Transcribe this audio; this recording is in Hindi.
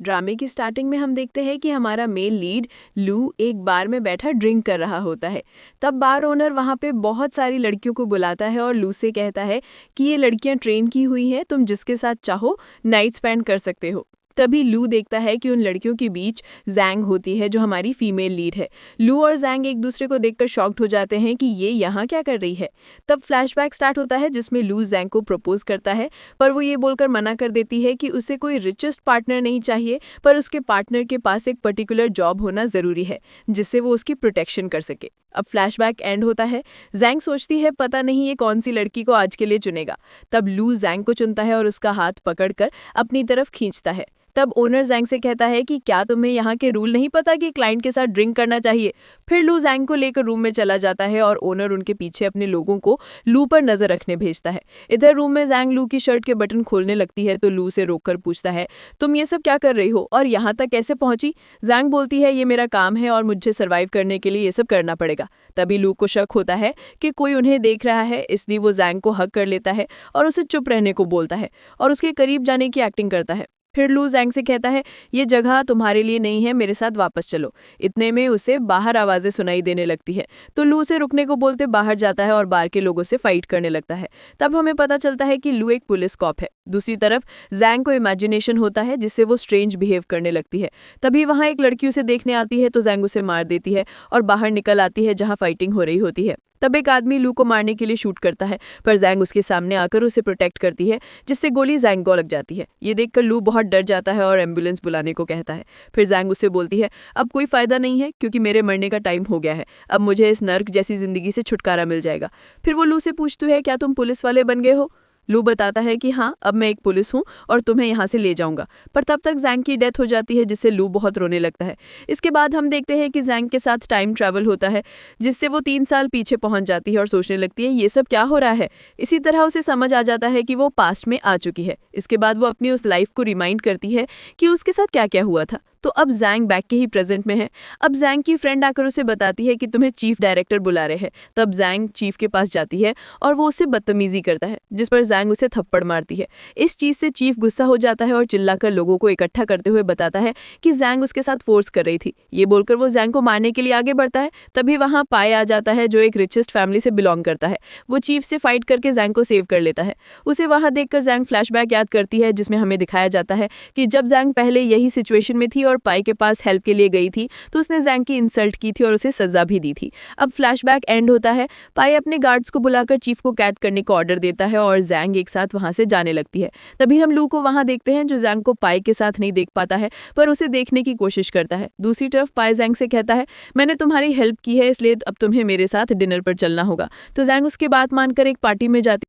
ड्रामे की स्टार्टिंग में हम देखते हैं कि हमारा मेल लीड लू एक बार में बैठा ड्रिंक कर रहा होता है। तब बार ओनर वहाँ पे बहुत सारी लड़कियों को बुलाता है और लू से कहता है कि ये लड़कियाँ ट्रेन की हुई हैं, तुम जिसके साथ चाहो नाइट स्पेंड कर सकते हो। तभी लू देखता है कि उन लड़कियों के बीच जैंग होती है जो हमारी फीमेल लीड है। लू और जैंग एक दूसरे को देखकर शॉक्ड हो जाते हैं कि ये यहाँ क्या कर रही है। तब फ्लैशबैक स्टार्ट होता है जिसमें लू जैंग को प्रपोज करता है, पर वो ये बोलकर मना कर देती है कि उसे कोई रिचेस्ट पार्टनर नहीं चाहिए, पर उसके पार्टनर के पास एक पर्टिकुलर जॉब होना ज़रूरी है जिससे वो उसकी प्रोटेक्शन कर सके। अब फ्लैशबैक एंड होता है। जैंग सोचती है पता नहीं ये कौन सी लड़की को आज के लिए चुनेगा। तब लू जैंग को चुनता है और उसका हाथ पकड़कर अपनी तरफ खींचता है। तब ओनर जैंग से कहता है कि क्या तुम्हें यहाँ के रूल नहीं पता कि क्लाइंट के साथ ड्रिंक करना चाहिए। फिर लू जैंग को लेकर रूम में चला जाता है और ओनर उनके पीछे अपने लोगों को लू पर नजर रखने भेजता है। इधर रूम में जैंग लू की शर्ट के बटन खोलने लगती है तो लू से रोककर पूछता है, तुम ये सब क्या कर रही हो और यहाँ तक कैसे पहुंची। जैंग बोलती है, ये मेरा काम है और मुझे सर्वाइव करने के लिए ये सब करना पड़ेगा। तभी लू को शक होता है कि कोई उन्हें देख रहा है, इसलिए वो जैंग को हक कर लेता है और उसे चुप रहने को बोलता है और उसके करीब जाने की एक्टिंग करता है। फिर लू जैंग से कहता है, ये जगह तुम्हारे लिए नहीं है, मेरे साथ वापस चलो। इतने में उसे बाहर आवाज़ें सुनाई देने लगती है तो लू से रुकने को बोलते बाहर जाता है और बार के लोगों से फाइट करने लगता है। तब हमें पता चलता है कि लू एक पुलिस कॉप है। दूसरी तरफ जैंग को इमेजिनेशन होता है जिससे वो स्ट्रेंज बिहेव करने लगती है। तभी वहाँ एक लड़की उसे देखने आती है तो जैंग उसे मार देती है और बाहर निकल आती है जहाँ फाइटिंग हो रही होती है। तब एक आदमी लू को मारने के लिए शूट करता है, पर जैंग उसके सामने आकर उसे प्रोटेक्ट करती है जिससे गोली जैंग को लग जाती है। ये देखकर लू बहुत डर जाता है और एम्बुलेंस बुलाने को कहता है। फिर जैंग उसे बोलती है, अब कोई फायदा नहीं है क्योंकि मेरे मरने का टाइम हो गया है, अब मुझे इस नर्क जैसी जिंदगी से छुटकारा मिल जाएगा। फिर वो लू से पूछती है, क्या तुम पुलिस वाले बन गए हो। लू बताता है कि हाँ, अब मैं एक पुलिस हूँ और तुम्हें यहाँ से ले जाऊंगा। पर तब तक जैंग की डेथ हो जाती है जिससे लू बहुत रोने लगता है। इसके बाद हम देखते हैं कि जैंग के साथ टाइम ट्रैवल होता है जिससे वो 3 साल पीछे पहुंच जाती है और सोचने लगती है ये सब क्या हो रहा है। इसी तरह उसे समझ आ जाता है कि वो पास्ट में आ चुकी है। इसके बाद वो अपनी उस लाइफ को रिमाइंड करती है कि उसके साथ क्या क्या हुआ था। तो अब जैंग बैक के ही प्रेजेंट में है। अब जैंग की फ्रेंड आकर उसे बताती है कि तुम्हें चीफ डायरेक्टर बुला रहे हैं। तब जैंग चीफ के पास जाती है और वो उससे बदतमीजी करता है जिस पर जैंग उसे थप्पड़ मारती है। इस चीज से चीफ गुस्सा हो जाता है और चिल्लाकर लोगों को इकट्ठा करते हुए बताता है कि जैंग उसके साथ फोर्स कर रही थी। ये बोलकर वो जैंग को मारने के लिए आगे बढ़ता है। तभी वहां पाए आ जाता है जो एक रिचेस्ट फैमिली से बिलोंग करता है। वो चीफ से फाइट करके जैंग को सेव कर लेता है। उसे वहां देखकर जैंग फ्लैशबैक याद करती है जिसमें हमें दिखाया जाता है कि जब जैंग पहले यही सिचुएशन में थी और पाई के पास हेल्प के लिए गई थी तो उसने जैंग की इंसल्ट की थी और उसे सजा भी दी थी। अब फ्लैशबैक एंड होता है। पाई अपने गार्ड्स को बुलाकर चीफ को कैद करने का ऑर्डर देता है और जैंग एक साथ वहां से जाने लगती है। तभी हम लू को वहां देखते हैं जो जैंग को पाई के साथ नहीं देख पाता है पर उसे देखने की कोशिश करता है। दूसरी तरफ पाई जैंग से कहता है, मैंने तुम्हारी हेल्प की है इसलिए अब तुम्हें मेरे साथ डिनर पर चलना होगा। तो जैंग उसकी बात मानकर एक पार्टी में जाती